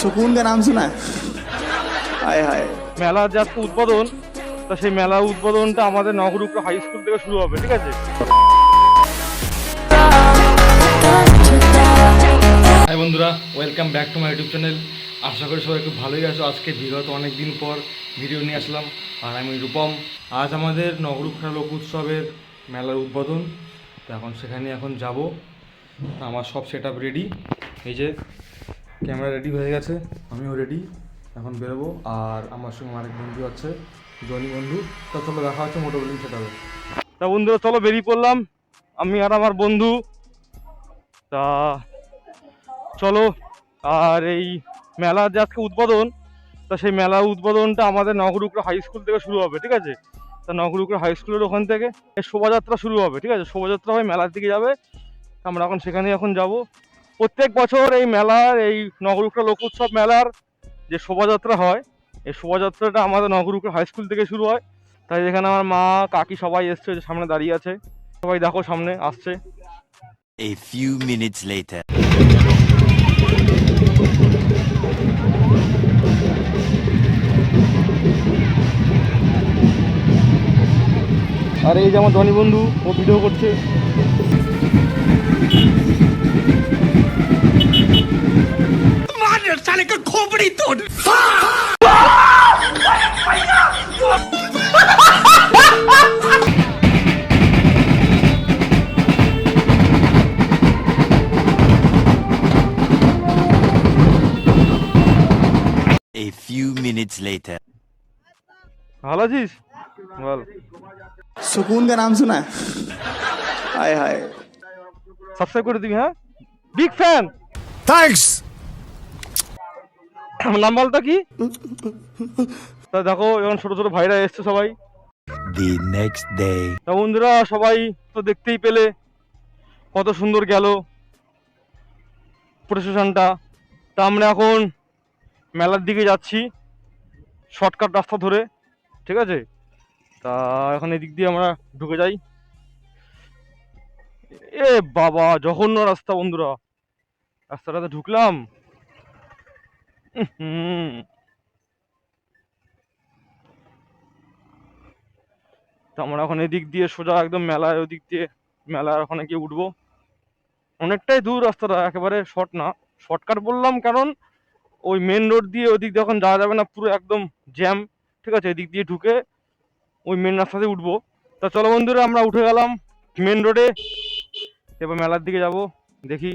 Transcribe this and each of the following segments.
सुकून का नाम सुना है? हाय हाय। মেলার যে আজকে উদ্বোধন, তা সেই মেলার উদ্বোধনটা আমাদের নগরুকরা হাই স্কুল থেকে শুরু হবে, ঠিক আছে? হাই বন্ধুরা, welcome back to my YouTube channel. আশা করি সবাই খুব ভালোই আছো। আজকে বিগত অনেক দিন পর ভিডিও নিয়ে আসলাম, আর আমি রূপম। আজ আমাদের নগরুকরা লোক উৎসবের মেলার উদ্বোধন, তো এখন সেখানে যাব। আমার সব সেট আপ রেডি, এই যে ক্যামেরা রেডি হয়ে গেছে, আমিও রেডি, এখন বেরোবো। আর আমার সঙ্গে আরেক বন্ধু আছে, জনি বন্ধু। তা চলো দেখা হচ্ছে মোটো বিল্ডিং সেট আপে। তা বন্ধুরা চলো বেরিয়ে পড়লাম, আমি আর আমার বন্ধু। তা চলো। আর এই মেলার যে আজকে উদ্বোধন, তা সেই মেলার উদ্বোধনটা আমাদের নগরুকরা হাই স্কুল থেকে শুরু হবে, ঠিক আছে? তা নগরুকরা হাই স্কুলের ওখান থেকে এই শোভাযাত্রা শুরু হবে, ঠিক আছে? শোভাযাত্রা হয়ে মেলার দিকে যাবে, আমরা এখন সেখানে যাব। প্রত্যেক বছর এই মেলার, এই নগরুকরা লোক উৎসব মেলার যে শোভাযাত্রা হয়, এই শোভাযাত্রাটা আমাদের নগরুকরা হাই স্কুল থেকে শুরু হয়। তাই এখানে আমার মা, কাকি সবাই এসছে, যে সামনে দাঁড়িয়ে আছে। সবাই দেখো সামনে আসছে। A few minutes later. আর এই যে আমার ধনী বন্ধু, ও ভিডিও করছে। A few minutes later. ভালো আছিস? বল। सुकून का नाम सुना है? हाय हाय। সাবস্ক্রাইব করে দিবি, হ্যাঁ? Big fan. থ্যাঙ্কস। নাম বলতো কি? তা দেখো এখন ছোট ছোট ভাইরা এসছে সবাই। The next day. তা বন্ধুরা সবাই তো দেখতেই পেলে কত সুন্দর গেল প্রসেশনটা। তা আমরা এখন মেলার দিকে যাচ্ছি শর্টকাট রাস্তা ধরে, ঠিক আছে? তা এখন এদিক দিয়ে আমরা ঢুকে যাই। এ বাবা, জঘন্য রাস্তা বন্ধুরা, রাস্তাটাতে ঢুকলাম। তা আমরা এখন এদিক দিয়ে সোজা একদম মেলায়, ওদিক দিয়ে মেলার ওখানে গিয়ে উঠবো। অনেকটাই দূর রাস্তাটা, একেবারে শর্ট না। শর্টকাট বললাম কারণ ওই মেন রোড দিয়ে ওদিক দিয়ে এখন যাওয়া যাবে না, পুরো একদম জ্যাম, ঠিক আছে? এদিক দিয়ে ঢুকে ওই মেন রাস্তাতে উঠবো। তা চলো বন্ধুরা, আমরা উঠে গেলাম মেন রোডে, এবার মেলার দিকে যাব। দেখি,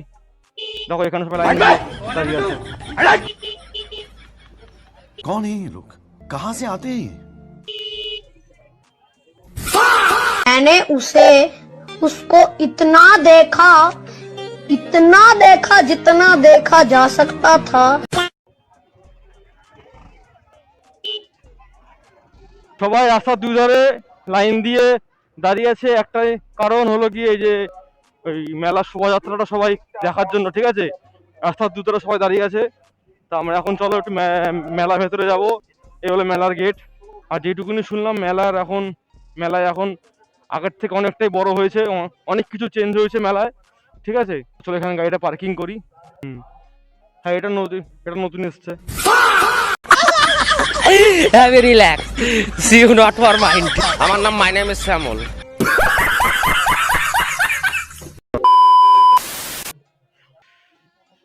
দেখো এখানে সবাই লাইন দিয়ে দাঁড়িয়ে আছে। कौन है ये लोग? कहाँ से आते हैं? मैंने उसको इतना देखा जितना देखा जा सकता था। সবাই রাস্তার দুই ধারে লাইন দিয়ে দাঁড়িয়ে আছে, একটাই কারণ হলো কি, এই যে ওই মেলার শোভাযাত্রাটা সবাই দেখার জন্য, ঠিক আছে? রাস্তার দুধারে সবাই দাঁড়িয়ে আছে। তা আমরা এখন চলো একটু মেলা ভেতরে যাব। এই হলো মেলার গেট। আর যেটুকুনি শুনলাম মেলায় এখন আগের থেকে অনেকটাই বড় হয়েছে, অনেক কিছু চেঞ্জ হয়েছে মেলায়, ঠিক আছে? চলো এখানে গাড়িটা পার্কিং করি। হ্যাঁ, এটা নতুন এসছে। Have a relax. See you not for mind. আমার নাম my name is Samol.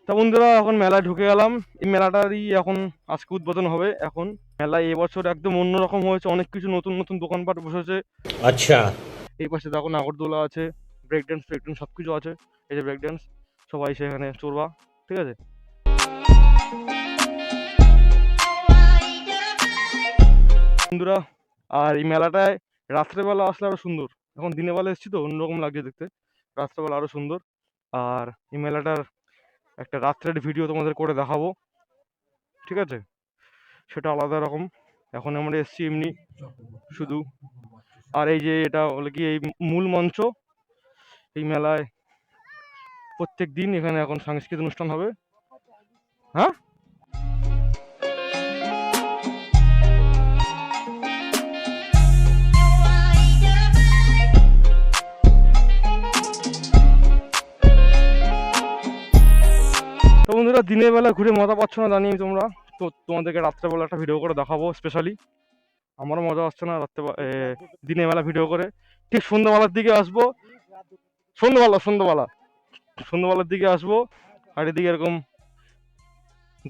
তা বন্ধুরা এখন মেলায় ঢুকে গেলাম। এই মেলাটারই এখন আজকে উদ্বোধন হবে। এখন মেলায় এবছর একদম অন্যরকম হয়েছে, অনেক কিছু নতুন নতুন দোকানপাট বসেছে। আচ্ছা। এই পাশে দেখো নাগরদোলা আছে, ব্রেক ড্যান্স সব কিছু আছে। এই যে ব্রেক ড্যান্স, সবাই সেখানে চড়বা, ঠিক আছে? বন্ধুরা, আর এই মেলাটায় রাত্রেবেলা আসলে আরো সুন্দর। এখন দিনের বেলা এসেছি তো অন্যরকম লাগছে দেখতে, রাত্রেবেলা আরো সুন্দর। আর এই মেলাটার একটা রাত্রের ভিডিও তোমাদের করে দেখাবো, ঠিক আছে? সেটা আলাদা রকম। এখন আমরা এসেছি এমনি শুধু। আর এই যে এটা হলো কি এই মূল মঞ্চ। এই মেলায় প্রত্যেক দিন এখানে এখন সাংস্কৃতিক অনুষ্ঠান হবে। হ্যাঁ, তো বন্ধুরা দিনের বেলা ঘুরে মজা পাচ্ছ না জানি তোমরা, তো তোমাদেরকে রাত্রেবেলা একটা ভিডিও করে দেখাবো স্পেশালি। আমারও মজা আসছে না দিনের বেলা ভিডিও করে। ঠিক সন্ধ্যাবেলার দিকে আসবো, সন্ধ্যাবেলার দিকে আসবো, আর এদিকে এরকম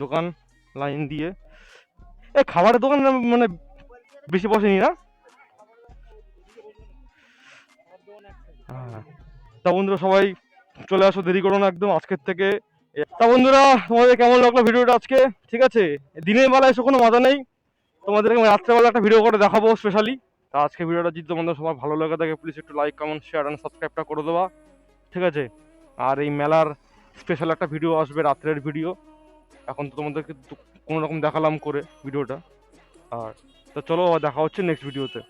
দোকান লাইন দিয়ে, খাবারের দোকান মানে বেশি বসেনি না। হ্যাঁ, তা বন্ধুরা সবাই চলে আসো, দেরি করো না একদম আজকের থেকে। তা বন্ধুরা তোমাদের কেমন লাগলো ভিডিওটা আজকে? ঠিক আছে, দিনের বেলা এসে কোনো মজা নেই, তোমাদেরকে আমি রাত্রেবেলা একটা ভিডিও করে দেখাবো স্পেশালি। তা আজকে ভিডিওটা যদি তোমাদের সবার ভালো লাগে থাকে প্লিজ একটু লাইক কমেন্ট শেয়ার অ্যান্ড সাবস্ক্রাইবটা করে দেওয়া, ঠিক আছে? আর এই মেলার স্পেশাল একটা ভিডিও আসবে, রাত্রের ভিডিও। এখন তো তোমাদেরকে কোনো রকম দেখালাম করে ভিডিওটা। আর তো চলো, দেখা হচ্ছে নেক্সট ভিডিওতে।